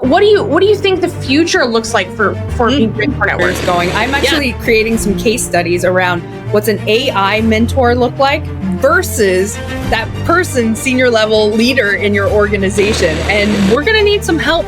What do you think the future looks like for Pink Mentor Network? Going. I'm actually creating some case studies around what's an AI mentor look like versus that person, senior level leader in your organization. And we're going to need some help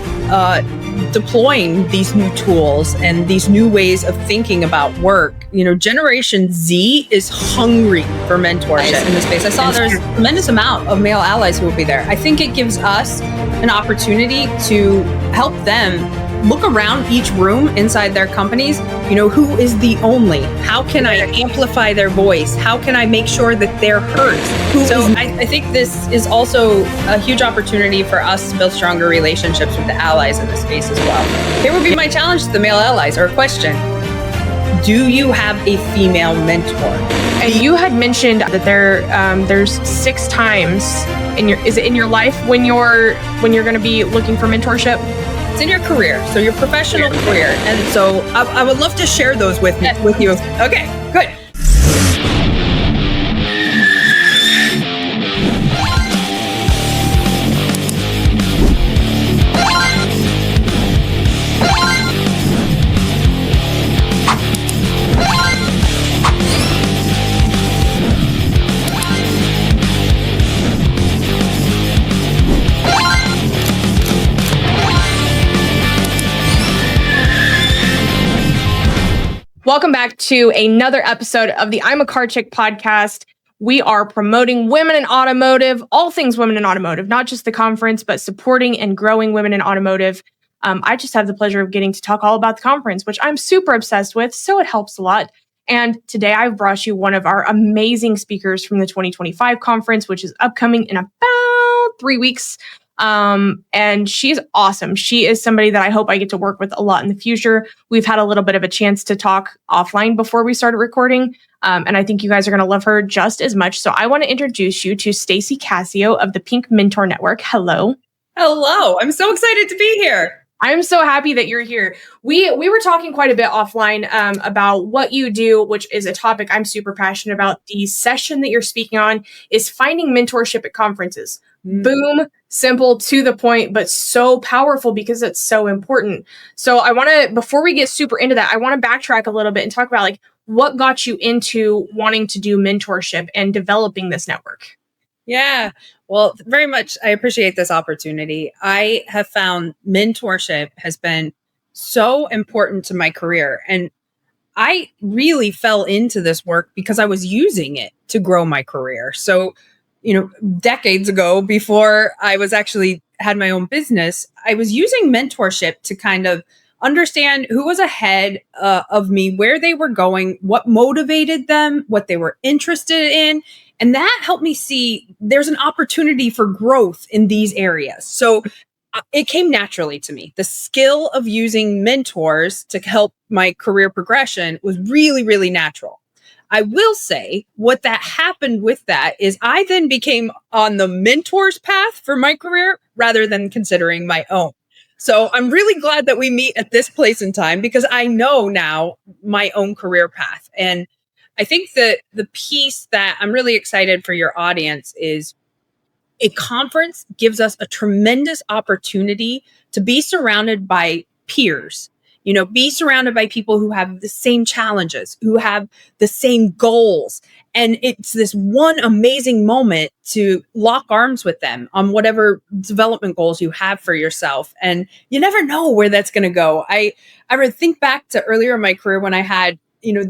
deploying these new tools and these new ways of thinking about work. You know, Generation Z is hungry for mentorship in this space. I saw there's a tremendous amount of male allies who will be there. I think it gives us an opportunity to help them look around each room inside their companies. You know, who is the only? How can I amplify their voice? How can I make sure that they're heard? I think this is also a huge opportunity for us to build stronger relationships with the allies in this space as well. Here would be my challenge to the male allies, or a question. Do you have a female mentor? And you had mentioned that there's 6 times in your life when you're going to be looking for mentorship? It's in your career, so your professional career. And so I would love to share those with you. Okay, good. Welcome back to another episode of the I'm a Car Chick podcast. We are promoting women in automotive, all things women in automotive, not just the conference, but supporting and growing women in automotive. I just have the pleasure of getting to talk all about the conference, which I'm super obsessed with, so it helps a lot. And today I've brought you one of our amazing speakers from the 2025 conference, which is upcoming in about 3 weeks. And she's awesome. She is somebody that I hope I get to work with a lot in the future. We've had a little bit of a chance to talk offline before we started recording. And I think you guys are going to love her just as much. So I want to introduce you to Stacy Cassio of the Pink Mentor Network. Hello. Hello. I'm so excited to be here. I'm so happy that you're here. We were talking quite a bit offline about what you do, which is a topic I'm super passionate about. The session that you're speaking on is finding mentorship at conferences. Boom, simple, to the point, but so powerful because it's so important. So I want to, before we get super into that, I want to backtrack a little bit and talk about like what got you into wanting to do mentorship and developing this network. Yeah, well, very much. I appreciate this opportunity. I have found mentorship has been so important to my career. And I really fell into this work because I was using it to grow my career. So, you know, decades ago, before I was actually had my own business, I was using mentorship to kind of understand who was ahead of me, where they were going, what motivated them, what they were interested in. And that helped me see there's an opportunity for growth in these areas. So it came naturally to me. The skill of using mentors to help my career progression was really, really natural. I will say what that happened with that is I then became on the mentor's path for my career rather than considering my own. So I'm really glad that we meet at this place in time because I know now my own career path. And I think that the piece that I'm really excited for your audience is a conference gives us a tremendous opportunity to be surrounded by peers. You know, be surrounded by people who have the same challenges, who have the same goals. And it's this one amazing moment to lock arms with them on whatever development goals you have for yourself. And you never know where that's going to go. I would think back to earlier in my career when I had, you know,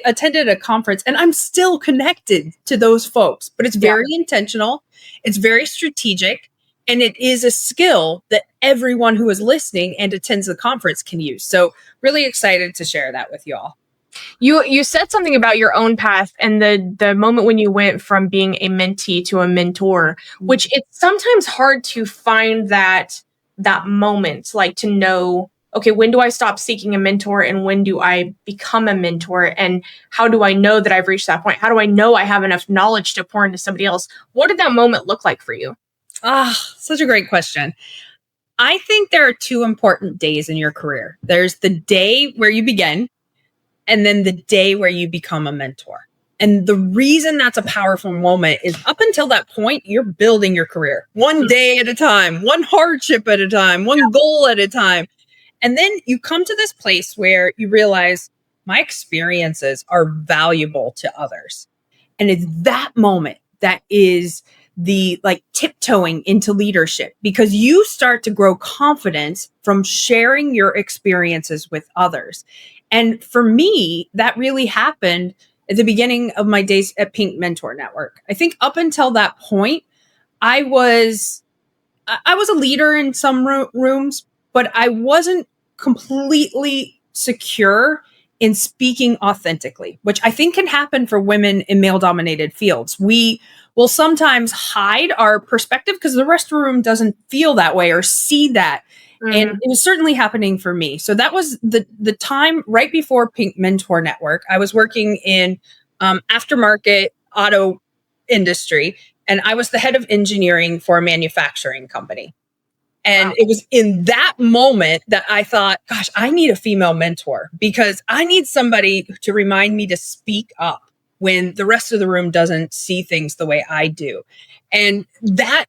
attended a conference and I'm still connected to those folks, but it's very intentional. It's very strategic. And it is a skill that everyone who is listening and attends the conference can use. So really excited to share that with you all. You said something about your own path and the moment when you went from being a mentee to a mentor, which it's sometimes hard to find that moment, like to know, okay, when do I stop seeking a mentor and when do I become a mentor? And how do I know that I've reached that point? How do I know I have enough knowledge to pour into somebody else? What did that moment look like for you? Such a great question. I think there are 2 important days in your career. There's the day where you begin, and then the day where you become a mentor. And the reason that's a powerful moment is up until that point, you're building your career one day at a time, one hardship at a time, one goal at a time. And then you come to this place where you realize my experiences are valuable to others. And it's that moment that is the like tiptoeing into leadership, because you start to grow confidence from sharing your experiences with others. And for me, that really happened at the beginning of my days at Pink Mentor Network. I think up until that point, I was a leader in some rooms, but I wasn't completely secure in speaking authentically, which I think can happen for women in male dominated fields. We will sometimes hide our perspective because the rest of the room doesn't feel that way or see that. And it was certainly happening for me. So that was the time right before Pink Mentor Network. I was working in aftermarket auto industry, and I was the head of engineering for a manufacturing company. And it was in that moment that I thought, gosh, I need a female mentor, because I need somebody to remind me to speak up when the rest of the room doesn't see things the way I do. And that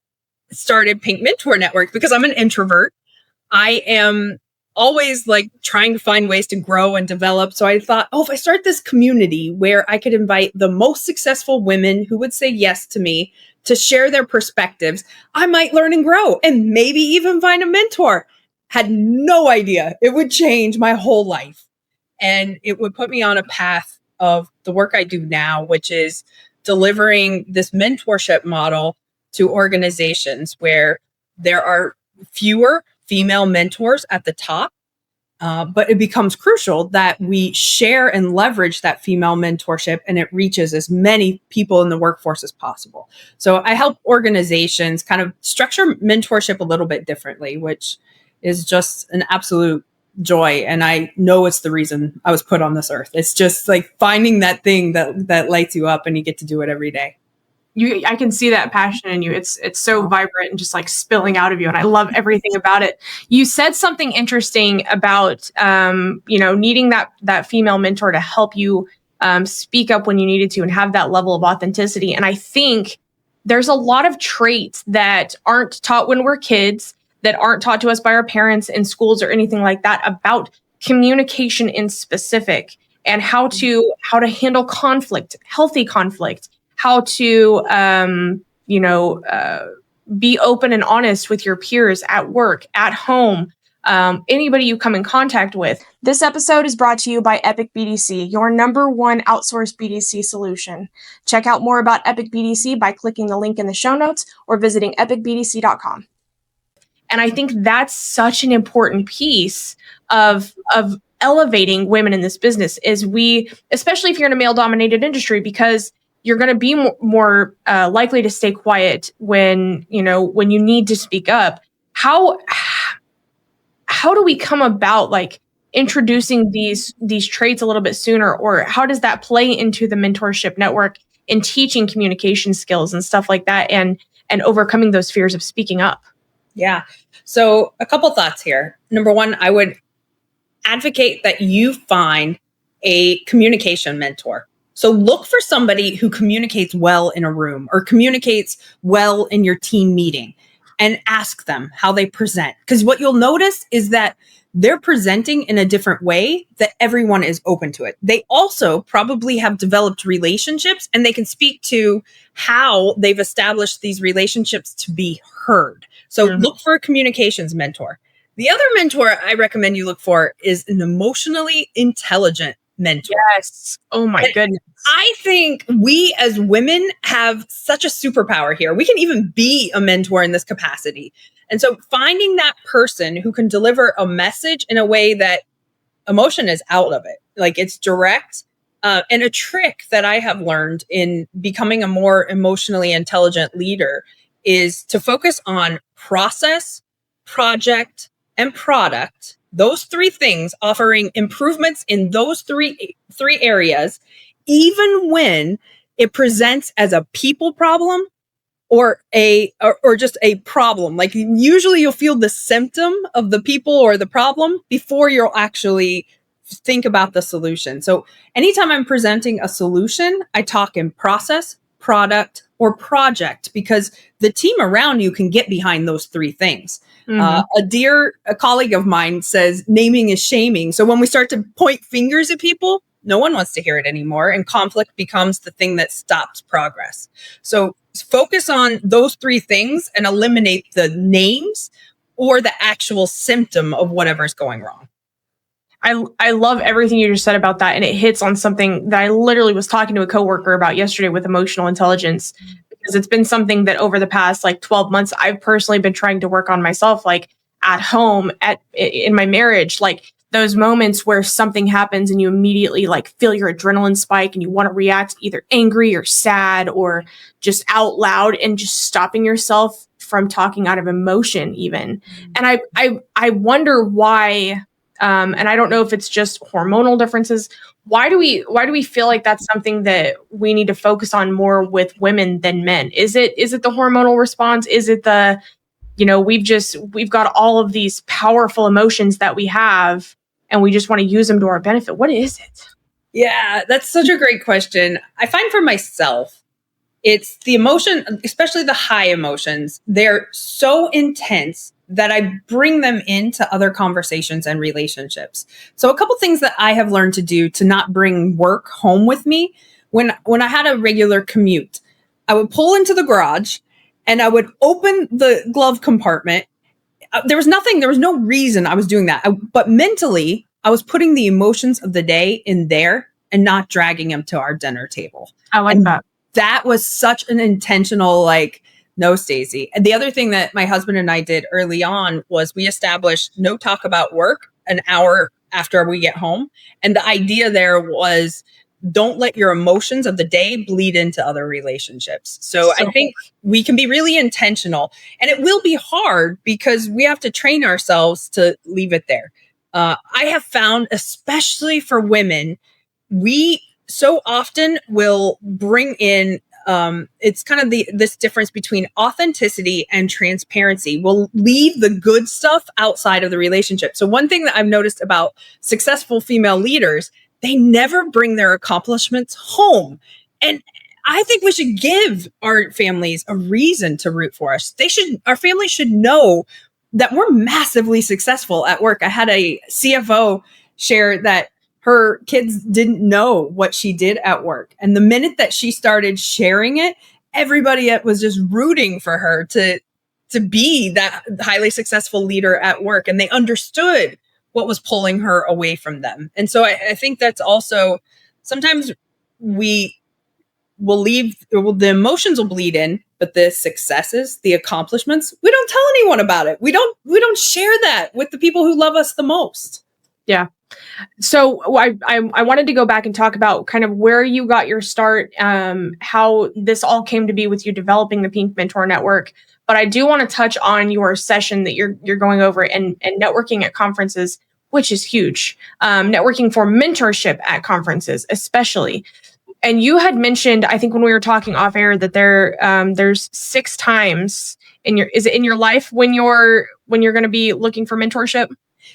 started Pink Mentor Network, because I'm an introvert. I am always like trying to find ways to grow and develop. So I thought, oh, if I start this community where I could invite the most successful women who would say yes to me to share their perspectives, I might learn and grow and maybe even find a mentor. Had no idea it would change my whole life. And it would put me on a path of the work I do now, which is delivering this mentorship model to organizations where there are fewer female mentors at the top. But it becomes crucial that we share and leverage that female mentorship, and it reaches as many people in the workforce as possible. So I help organizations kind of structure mentorship a little bit differently, which is just an absolute joy. And I know it's the reason I was put on this earth. It's just like finding that thing that lights you up, and you get to do it every day. I can see that passion in you. It's so vibrant and just like spilling out of you. And I love everything about it. You said something interesting about, needing that female mentor to help you speak up when you needed to and have that level of authenticity. And I think there's a lot of traits that aren't taught when we're kids, that aren't taught to us by our parents in schools or anything like that, about communication in specific, and how to handle conflict, healthy conflict, how to, be open and honest with your peers at work, at home, anybody you come in contact with. This episode is brought to you by Epic BDC, your #1 outsourced BDC solution. Check out more about Epic BDC by clicking the link in the show notes or visiting epicbdc.com. And I think that's such an important piece of elevating women in this business, is especially if you're in a male-dominated industry, because you're going to be more likely to stay quiet when you need to speak up. How do we come about like introducing these traits a little bit sooner, or how does that play into the mentorship network in teaching communication skills and stuff like that, and overcoming those fears of speaking up? Yeah. So a couple thoughts here. Number one, I would advocate that you find a communication mentor. So look for somebody who communicates well in a room or communicates well in your team meeting, and ask them how they present. Because what you'll notice is that they're presenting in a different way, that everyone is open to it. They also probably have developed relationships, and they can speak to how they've established these relationships to be heard. So look for a communications mentor. The other mentor I recommend you look for is an emotionally intelligent mentor. Yes. Oh my goodness. I think we as women have such a superpower here. We can even be a mentor in this capacity. And so finding that person who can deliver a message in a way that emotion is out of it, like it's direct. And a trick that I have learned in becoming a more emotionally intelligent leader is to focus on process, project, and product. Those three things, offering improvements in those three areas, even when it presents as a people problem or just a problem. Like usually you'll feel the symptom of the people or the problem before you'll actually think about the solution. So anytime I'm presenting a solution, I talk in process, product, or project, because the team around you can get behind those three things. A colleague of mine says naming is shaming. So when we start to point fingers at people, no one wants to hear it anymore. And conflict becomes the thing that stops progress. So focus on those three things and eliminate the names or the actual symptom of whatever's going wrong. I love everything you just said about that. And it hits on something that I literally was talking to a coworker about yesterday with emotional intelligence, because it's been something that over the past like 12 months, I've personally been trying to work on myself, like at home, in my marriage, like those moments where something happens and you immediately like feel your adrenaline spike and you want to react either angry or sad or just out loud, and just stopping yourself from talking out of emotion even. And I wonder why. And I don't know if it's just hormonal differences. Why do we feel like that's something that we need to focus on more with women than men? Is it the hormonal response? Is it the, we've got all of these powerful emotions that we have and we just want to use them to our benefit? What is it? Yeah, that's such a great question. I find for myself, it's the emotion, especially the high emotions. They're so intense that I bring them into other conversations and relationships. So a couple things that I have learned to do to not bring work home with me. When I had a regular commute, I would pull into the garage and I would open the glove compartment. There was no reason I was doing that. But mentally, I was putting the emotions of the day in there and not dragging them to our dinner table. I like that. That was such an intentional, no, Stacy. And the other thing that my husband and I did early on was we established no talk about work an hour after we get home. And the idea there was don't let your emotions of the day bleed into other relationships. So I think we can be really intentional, and it will be hard because we have to train ourselves to leave it there. I have found, especially for women, we so often will bring in it's kind of this difference between authenticity and transparency. We'll leave the good stuff outside of the relationship. So one thing that I've noticed about successful female leaders, they never bring their accomplishments home. And I think we should give our families a reason to root for us. Our families should know that we're massively successful at work. I had a CFO share that her kids didn't know what she did at work. And the minute that she started sharing it, everybody was just rooting for her to be that highly successful leader at work. And they understood what was pulling her away from them. And so I think that's also, sometimes we will leave, the emotions will bleed in, but the successes, the accomplishments, we don't tell anyone about it. We don't share that with the people who love us the most. Yeah. So I wanted to go back and talk about kind of where you got your start, how this all came to be with you developing the Pink Mentor Network. But I do want to touch on your session that you're going over and networking at conferences, which is huge. Networking for mentorship at conferences, especially. And you had mentioned, I think when we were talking off air, that there's 6 times is it in your life when you're going to be looking for mentorship?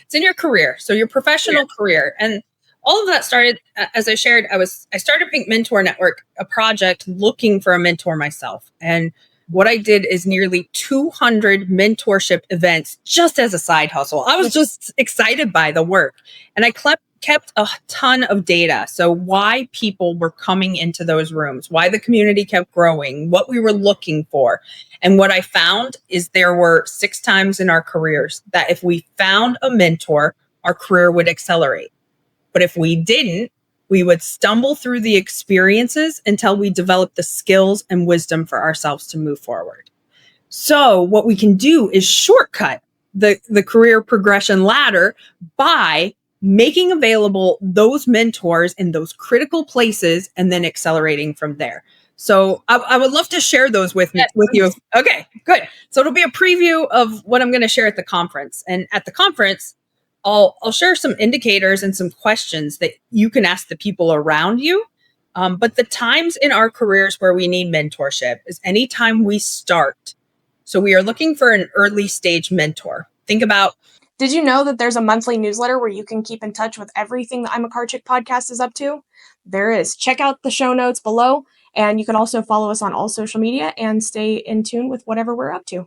It's in your career. So your professional career. And all of that started, as I shared, I started Pink Mentor Network, a project looking for a mentor myself. And what I did is nearly 200 mentorship events just as a side hustle. I was just excited by the work. And I kept a ton of data. So why people were coming into those rooms, why the community kept growing, what we were looking for. And what I found is there were 6 times in our careers that if we found a mentor, our career would accelerate. But if we didn't, we would stumble through the experiences until we developed the skills and wisdom for ourselves to move forward. So what we can do is shortcut the career progression ladder by making available those mentors in those critical places and then accelerating from there. So I would love to share those with you. Okay, good. So it'll be a preview of what I'm going to share at the conference. And at the conference, I'll share some indicators and some questions that you can ask the people around you. But the times in our careers where we need mentorship is anytime we start. So we are looking for an early stage mentor. Think about Did you know that there's a monthly newsletter where you can keep in touch with everything the I'm a Car Chick podcast is up to? There is. Check out the show notes below, and you can also follow us on all social media and stay in tune with whatever we're up to.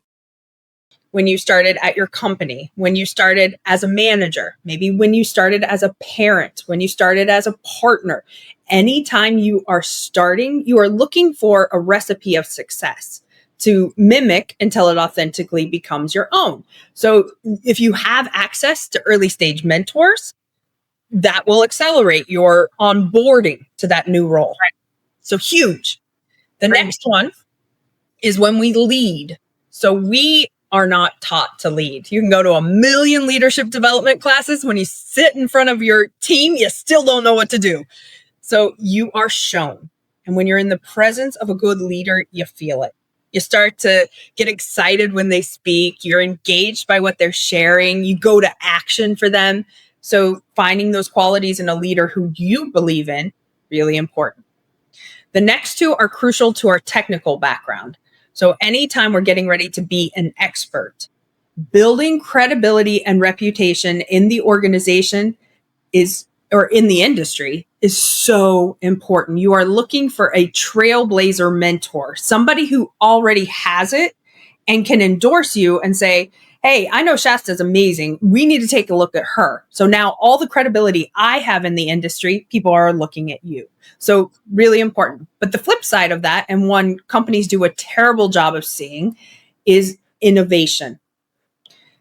When you started at your company, when you started as a manager, maybe when you started as a parent, when you started as a partner, anytime you are starting, you are looking for a recipe of success to mimic until it authentically becomes your own. So if you have access to early stage mentors, that will accelerate your onboarding to that new role. Right. So huge. The next one is when we lead. So we are not taught to lead. You can go to a million leadership development classes. When you sit in front of your team, you still don't know what to do. So you are shown. And when you're in the presence of a good leader, you feel it. You start to get excited when they speak. You're engaged by what they're sharing. You go to action for them. So finding those qualities in a leader who you believe in, really important. The next two are crucial to our technical background. So anytime we're getting ready to be an expert, building credibility and reputation in the organization or in the industry is so important. You are looking for a trailblazer mentor, somebody who already has it and can endorse you and say, hey, I know Shasta is amazing. We need to take a look at her. So now all the credibility I have in the industry, people are looking at you. So really important. But the flip side of that, and one companies do a terrible job of seeing, is innovation.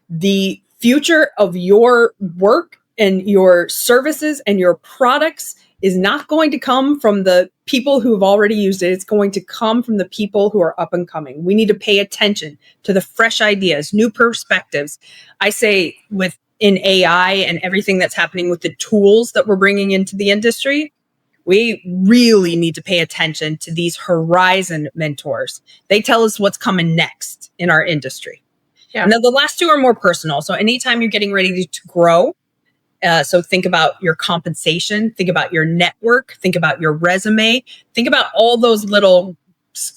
The future of your work and your services and your products is not going to come from the people who have already used it. It's going to come from the people who are up and coming. We need to pay attention to the fresh ideas, new perspectives. I say in AI and everything that's happening with the tools that we're bringing into the industry, we really need to pay attention to these horizon mentors. They tell us what's coming next in our industry. Yeah. And then the last two are more personal. So anytime you're getting ready to grow, so think about your compensation, think about your network, think about your resume, think about all those little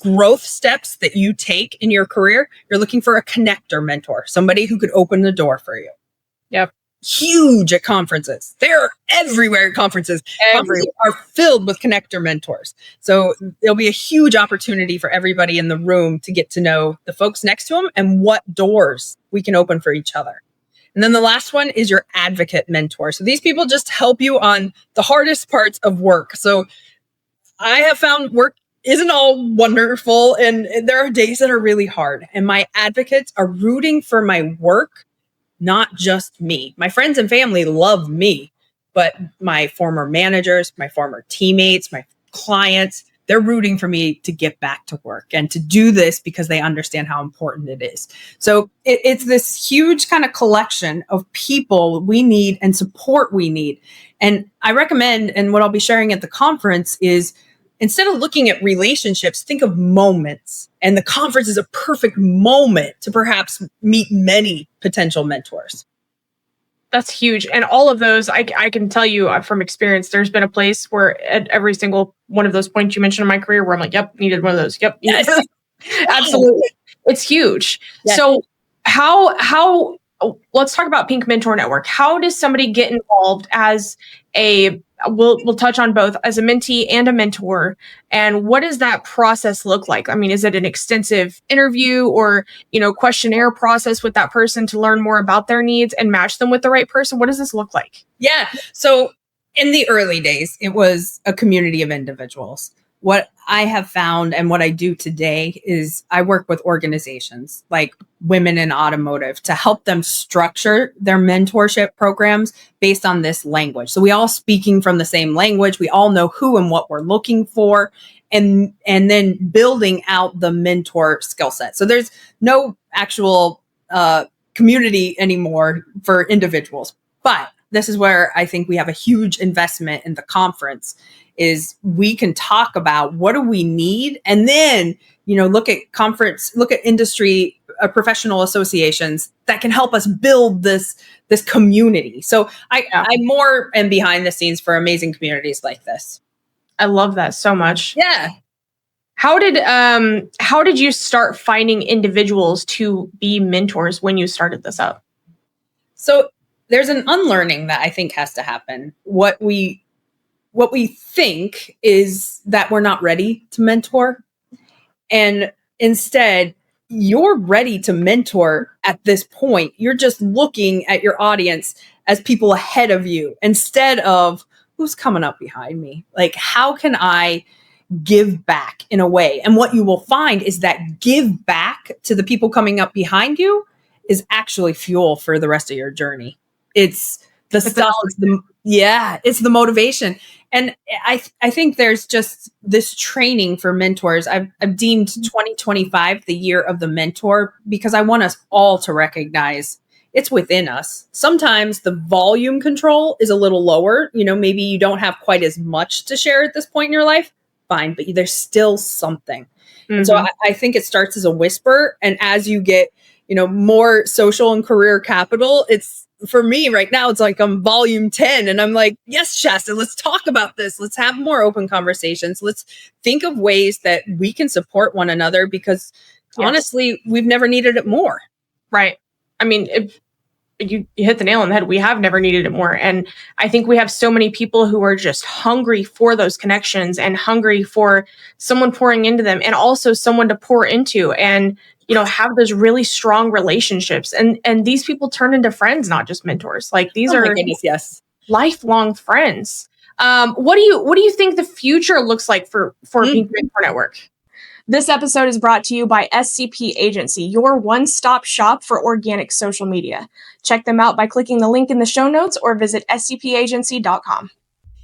growth steps that you take in your career. You're looking for a connector mentor, somebody who could open the door for you. Yep. Huge at conferences. They're everywhere at conferences. Conferences are filled with connector mentors. So there'll be a huge opportunity for everybody in the room to get to know the folks next to them and what doors we can open for each other. And then the last one is your advocate mentor. So these people just help you on the hardest parts of work. So I have found work isn't all wonderful, and there are days that are really hard. And my advocates are rooting for my work, not just me. My friends and family love me, but my former managers, my former teammates, my clients, they're rooting for me to get back to work and to do this because they understand how important it is. So it's this huge kind of collection of people we need and support we need. And I recommend, and what I'll be sharing at the conference is, instead of looking at relationships, think of moments. And the conference is a perfect moment to perhaps meet many potential mentors. That's huge. And all of those, I can tell you from experience, there's been a place where at every single one of those points you mentioned in my career where I'm like, yep, needed one of those. Yep. Yes. Absolutely. It's huge. Yes. So how, let's talk about Pink Mentor Network. How does somebody get involved as we'll touch on both as a mentee and a mentor, and what does that process look like? I mean, is it an extensive interview or, questionnaire process with that person to learn more about their needs and match them with the right person? What does this look like? Yeah. So in the early days, it was a community of individuals. What I have found and what I do today is I work with organizations like Women in Automotive to help them structure their mentorship programs based on this language. So we all speaking from the same language. We all know who and what we're looking for, and then building out the mentor skill set. So there's no actual community anymore for individuals. But this is where I think we have a huge investment in the conference, is we can talk about what do we need, and then, look at industry professional associations that can help us build this community. So I more am behind the scenes for amazing communities like this. I love that so much. Yeah. How did you start finding individuals to be mentors when you started this up? So there's an unlearning that I think has to happen. What we think is that we're not ready to mentor. And instead, you're ready to mentor at this point. You're just looking at your audience as people ahead of you instead of who's coming up behind me. Like, how can I give back in a way? And what you will find is that give back to the people coming up behind you is actually fuel for the rest of your journey. It's the stuff, it's the motivation. And I think there's just this training for mentors. I've deemed 2025 the year of the mentor because I want us all to recognize it's within us. Sometimes the volume control is a little lower. Maybe you don't have quite as much to share at this point in your life. Fine, but there's still something. Mm-hmm. And so I think it starts as a whisper. And as you get, more social and career capital, it's, for me right now, it's like I'm volume 10 and I'm like, yes, Shasta, let's talk about this. Let's have more open conversations. Let's think of ways that we can support one another because honestly, we've never needed it more. Right. I mean, you hit the nail on the head. We have never needed it more. And I think we have so many people who are just hungry for those connections and hungry for someone pouring into them and also someone to pour into and, have those really strong relationships. And these people turn into friends, not just mentors. Like these are lifelong friends. What do you think the future looks like for Pink Mentor Network? This episode is brought to you by SCP Agency, your one-stop shop for organic social media. Check them out by clicking the link in the show notes or visit scpagency.com.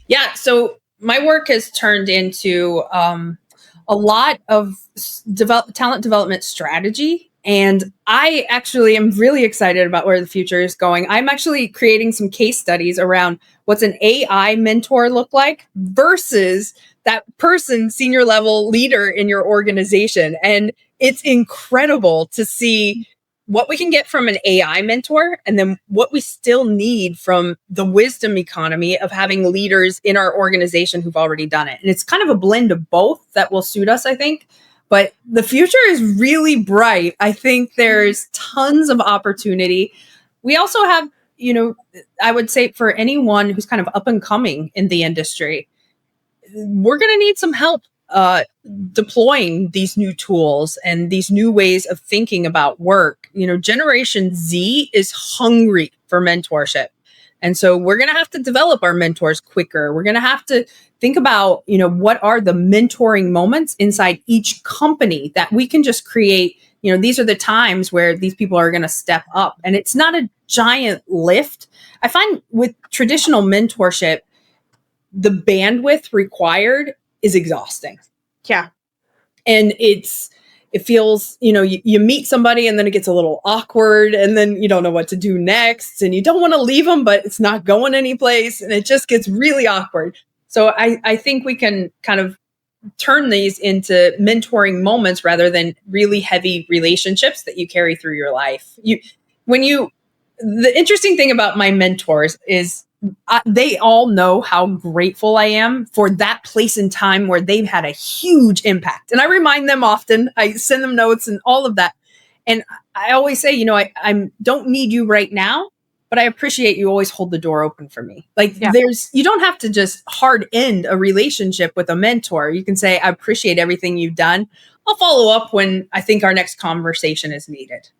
Yeah, so my work has turned into a lot of talent development strategy. And I actually am really excited about where the future is going. I'm actually creating some case studies around what's an AI mentor look like versus that person, senior level leader in your organization. And it's incredible to see what we can get from an AI mentor and then what we still need from the wisdom economy of having leaders in our organization who've already done it. And it's kind of a blend of both that will suit us, I think. But the future is really bright. I think there's tons of opportunity. We also have, I would say for anyone who's kind of up and coming in the industry, we're going to need some help deploying these new tools and these new ways of thinking about work. Generation Z is hungry for mentorship. And so we're going to have to develop our mentors quicker. We're going to have to think about, what are the mentoring moments inside each company that we can just create. These are the times where these people are going to step up. And it's not a giant lift. I find with traditional mentorship, the bandwidth required is exhausting. Yeah. And it feels, you meet somebody and then it gets a little awkward and then you don't know what to do next and you don't want to leave them, but it's not going anyplace and it just gets really awkward. So I think we can kind of turn these into mentoring moments rather than really heavy relationships that you carry through your life. The interesting thing about my mentors is they all know how grateful I am for that place in time where they've had a huge impact. And I remind them often, I send them notes and all of that. And I always say, I don't need you right now, but I appreciate you always hold the door open for me. You don't have to just hard end a relationship with a mentor. You can say, I appreciate everything you've done. I'll follow up when I think our next conversation is needed.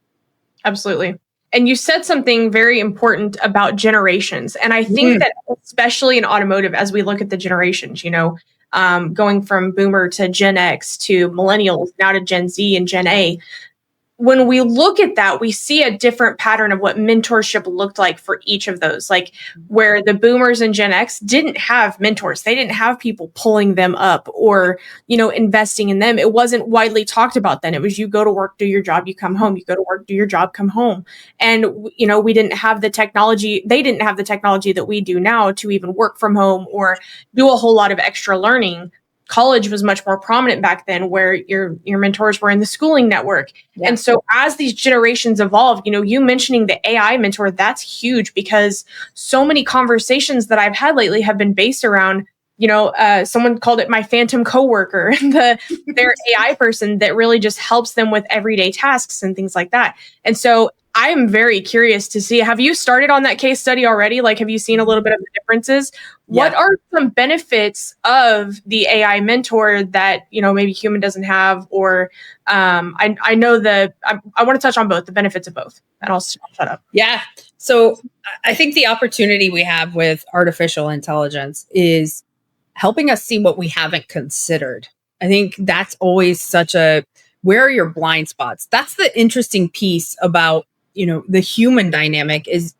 Absolutely. And you said something very important about generations. And I think that especially in automotive, as we look at the generations, going from boomer to Gen X to millennials, now to Gen Z and Gen A, when we look at that, we see a different pattern of what mentorship looked like for each of those, like where the boomers and Gen X didn't have mentors. They didn't have people pulling them up or, investing in them. It wasn't widely talked about then. It was you go to work, do your job, you come home, you go to work, do your job, come home. And, we didn't have the technology. They didn't have the technology that we do now to even work from home or do a whole lot of extra learning. College was much more prominent back then where your mentors were in the schooling network. Yeah. And so as these generations evolve, you mentioning the AI mentor, that's huge because so many conversations that I've had lately have been based around, someone called it my phantom coworker, their AI person that really just helps them with everyday tasks and things like that. And so I am very curious to see, have you started on that case study already? Like, have you seen a little bit of the differences? What Yeah. are some benefits of the AI mentor that, maybe human doesn't have? Or I know I want to touch on both, the benefits of both, and I'll shut up. Yeah. So I think the opportunity we have with artificial intelligence is helping us see what we haven't considered. I think that's always where are your blind spots? That's the interesting piece about, the human dynamic is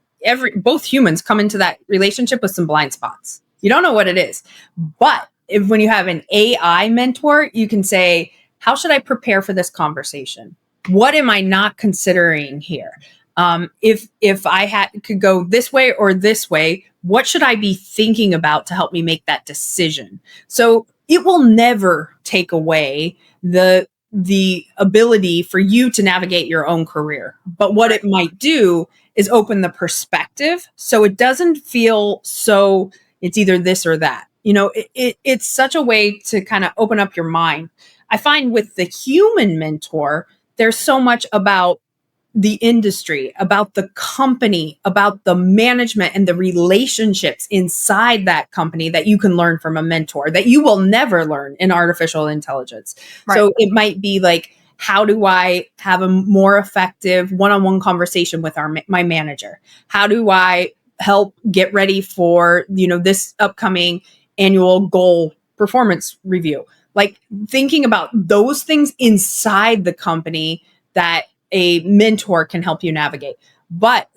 both humans come into that relationship with some blind spots. You don't know what it is. But when you have an AI mentor, you can say, how should I prepare for this conversation? What am I not considering here? If I could go this way or this way, what should I be thinking about to help me make that decision? So it will never take away the ability for you to navigate your own career. But what it might do is open the perspective so it doesn't feel so it's either this or that. It's such a way to kind of open up your mind. I find with the human mentor, there's so much about the industry, about the company, about the management and the relationships inside that company that you can learn from a mentor that you will never learn in artificial intelligence. Right. So it might be like, how do I have a more effective one-on-one conversation with my manager? How do I help get ready for, this upcoming annual goal performance review? Like thinking about those things inside the company that a mentor can help you navigate. But,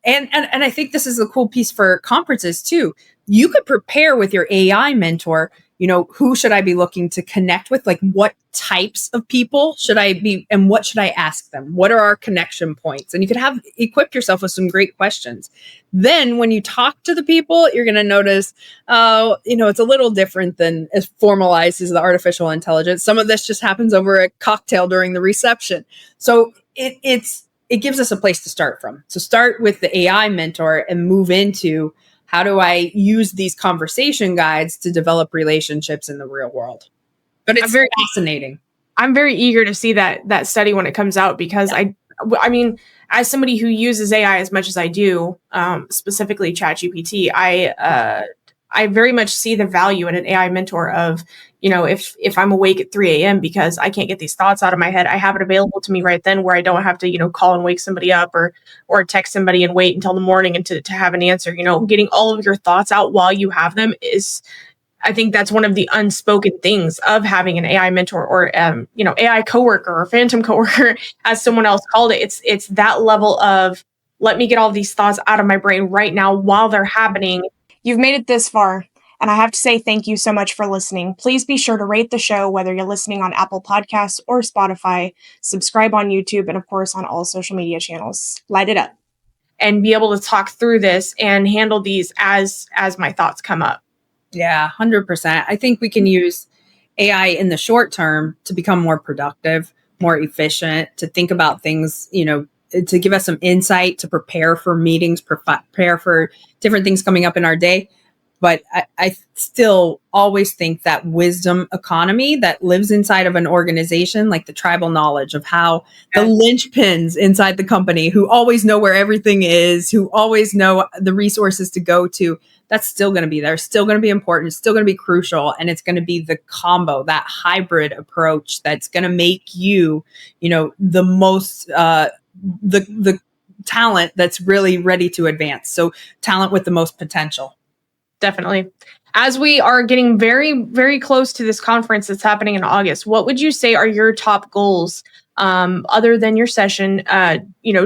and I think this is the cool piece for conferences too. You could prepare with your AI mentor, who should I be looking to connect with? Like what types of people should I be and what should I ask them? What are our connection points? And you could equip yourself with some great questions. Then when you talk to the people, you're going to notice, it's a little different than as formalized as the artificial intelligence. Some of this just happens over a cocktail during the reception. So it gives us a place to start from. So start with the AI mentor and move into how do I use these conversation guides to develop relationships in the real world? But it's very fascinating. I'm very eager to see that study when it comes out because I mean, as somebody who uses AI as much as I do, specifically ChatGPT, I very much see the value in an AI mentor of, if I'm awake at 3 a.m. because I can't get these thoughts out of my head, I have it available to me right then where I don't have to, call and wake somebody up or text somebody and wait until the morning and to have an answer. Getting all of your thoughts out while you have them I think that's one of the unspoken things of having an AI mentor or, AI coworker or phantom coworker, as someone else called it. It's that level of let me get all these thoughts out of my brain right now while they're happening. You've made it this far, and I have to say thank you so much for listening. Please be sure to rate the show, whether you're listening on Apple Podcasts or Spotify, subscribe on YouTube, and of course on all social media channels. Light it up and be able to talk through this and handle these as my thoughts come up. Yeah, 100%. I think we can use AI in the short term to become more productive, more efficient, to think about things, to give us some insight, to prepare for meetings, prepare for different things coming up in our day. But I still always think that wisdom economy that lives inside of an organization, like the tribal knowledge of how the linchpins inside the company who always know where everything is, who always know the resources to go to, that's still going to be there, still going to be important, it's still going to be crucial. And it's going to be the combo, that hybrid approach that's going to make you, the most, the talent that's really ready to advance. So talent with the most potential. Definitely. As we are getting very, very close to this conference that's happening in August, what would you say are your top goals other than your session,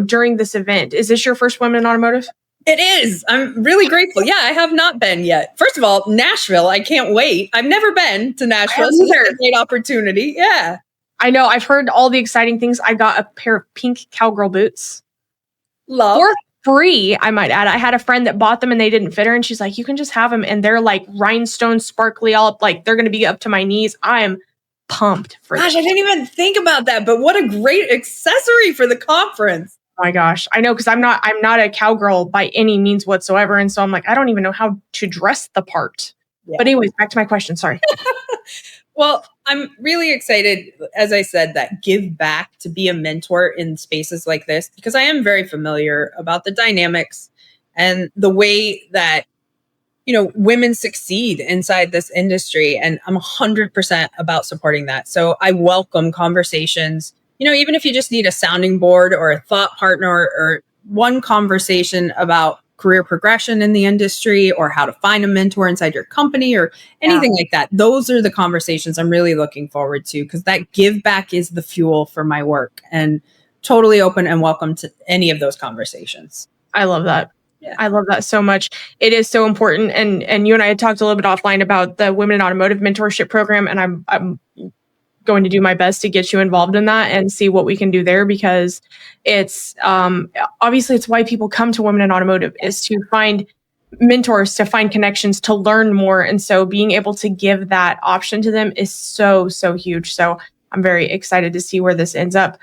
during this event? Is this your first Women in Automotive? It is. I'm really grateful. Yeah, I have not been yet. First of all, Nashville, I can't wait. I've never been to Nashville. So it's a great opportunity. Yeah. I know. I've heard all the exciting things. I got a pair of pink cowgirl boots. Love. For free, I might add. I had a friend that bought them and they didn't fit her. And she's like, you can just have them. And they're like rhinestone sparkly, all up, like they're going to be up to my knees. I am pumped for Gosh, I didn't even think about that. But what a great accessory for the conference. Oh my gosh. I know, because I'm not a cowgirl by any means whatsoever. And so I'm like, I don't even know how to dress the part. Yeah. But anyways, back to my question. Sorry. Well, I'm really excited, as I said, that give back to be a mentor in spaces like this, because I am very familiar about the dynamics and the way that, women succeed inside this industry. And I'm 100% about supporting that. So I welcome conversations, even if you just need a sounding board or a thought partner or one conversation about career progression in the industry or how to find a mentor inside your company or anything like that. Those are the conversations I'm really looking forward to, because that give back is the fuel for my work, and totally open and welcome to any of those conversations. I love that. Yeah. I love that so much. It is so important. And you and I had talked a little bit offline about the Women in Automotive mentorship program, and I'm going to do my best to get you involved in that and see what we can do there, because it's obviously it's why people come to Women in Automotive, is to find mentors, to find connections, to learn more. And so being able to give that option to them is so, so huge. So I'm very excited to see where this ends up.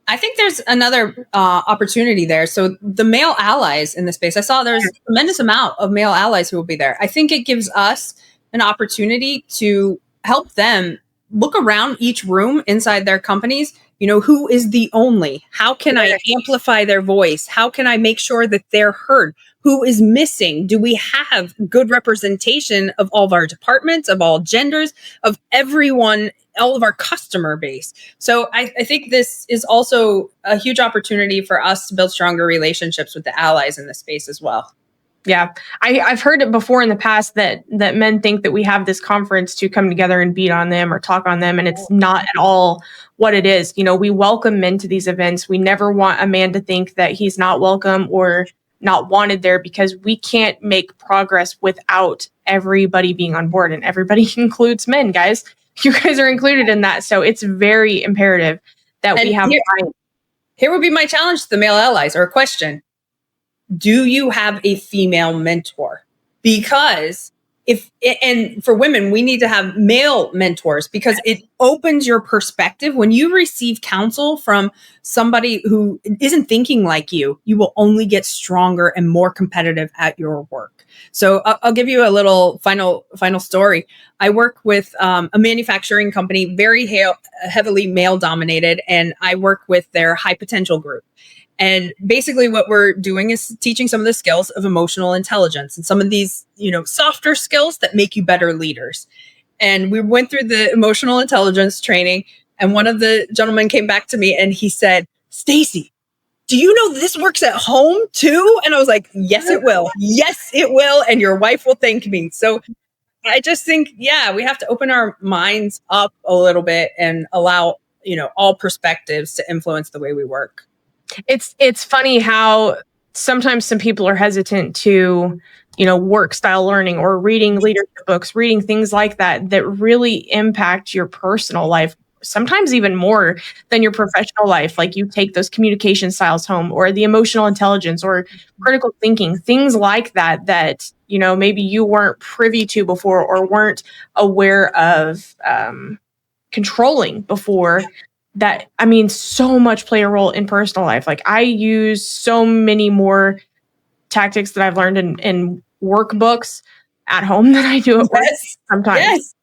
I think there's another opportunity there. So the male allies in the space, I saw there's a tremendous amount of male allies who will be there. I think it gives us an opportunity to help them look around each room inside their companies. Who is the only? How can I amplify their voice? How can I make sure that they're heard? Who is missing? Do we have good representation of all of our departments, of all genders, of everyone, all of our customer base? So I think this is also a huge opportunity for us to build stronger relationships with the allies in the space as well. Yeah, I've heard it before in the past that men think that we have this conference to come together and beat on them or talk on them, and it's not at all what it is. We welcome men to these events. We never want a man to think that he's not welcome or not wanted there, because we can't make progress without everybody being on board, and everybody includes men, guys. You guys are included in that, so it's very imperative that we have. Here would be my challenge to the male allies, or a question. Do you have a female mentor? Because and for women, we need to have male mentors, because it opens your perspective. When you receive counsel from somebody who isn't thinking like you will only get stronger and more competitive at your work. So I'll give you a little final story. I work with a manufacturing company, very heavily male dominated, and I work with their high potential group. And basically what we're doing is teaching some of the skills of emotional intelligence and some of these, softer skills that make you better leaders. And we went through the emotional intelligence training, and one of the gentlemen came back to me and he said, "Stacy, do you know this works at home too?" And I was like, "Yes, it will. Yes, it will. And your wife will thank me." So I just think, we have to open our minds up a little bit and allow, all perspectives to influence the way we work. It's funny how sometimes some people are hesitant to, work style learning or reading leadership books, reading things like that really impact your personal life, sometimes even more than your professional life. Like, you take those communication styles home, or the emotional intelligence or critical thinking, things like that, maybe you weren't privy to before or weren't aware of controlling before. That, so much play a role in personal life. Like, I use so many more tactics that I've learned in workbooks at home than I do at work sometimes. Yes.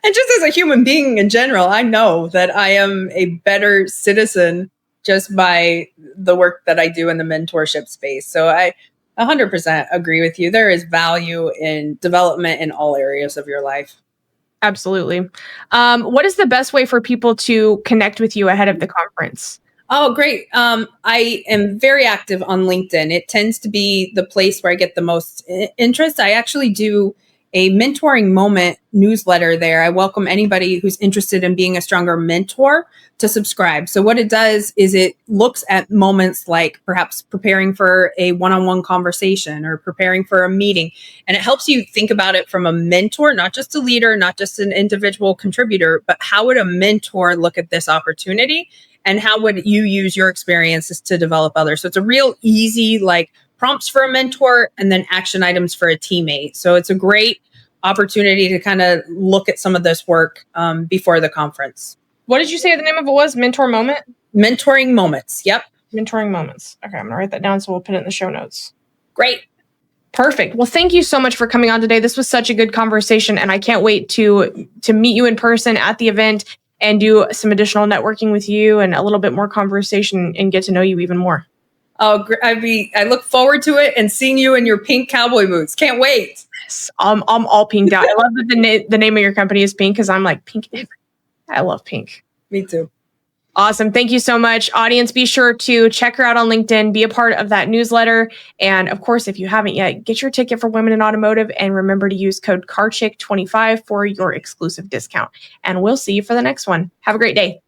And just as a human being in general, I know that I am a better citizen just by the work that I do in the mentorship space. So I 100% agree with you. There is value in development in all areas of your life. Absolutely. What is the best way for people to connect with you ahead of the conference? Oh, great. I am very active on LinkedIn. It tends to be the place where I get the most interest. I actually do a mentoring moment newsletter there. I welcome anybody who's interested in being a stronger mentor to subscribe. So what it does is it looks at moments like perhaps preparing for a one-on-one conversation or preparing for a meeting. And it helps you think about it from a mentor, not just a leader, not just an individual contributor, but how would a mentor look at this opportunity? And how would you use your experiences to develop others? So it's a real easy, prompts for a mentor and then action items for a teammate. So it's a great opportunity to kind of look at some of this work before the conference. What did you say the name of it was? Mentor Moment? Mentoring Moments. Yep. Mentoring Moments. Okay, I'm going to write that down so we'll put it in the show notes. Great. Perfect. Well, thank you so much for coming on today. This was such a good conversation, and I can't wait to meet you in person at the event and do some additional networking with you and a little bit more conversation and get to know you even more. Oh, I look forward to it and seeing you in your pink cowboy boots. Can't wait. Yes, I'm all pinked out. I love that the name of your company is pink because I'm like pink. I love pink. Me too. Awesome. Thank you so much. Audience, be sure to check her out on LinkedIn, be a part of that newsletter. And of course, if you haven't yet, get your ticket for Women in Automotive and remember to use code CARCHICK25 for your exclusive discount. And we'll see you for the next one. Have a great day.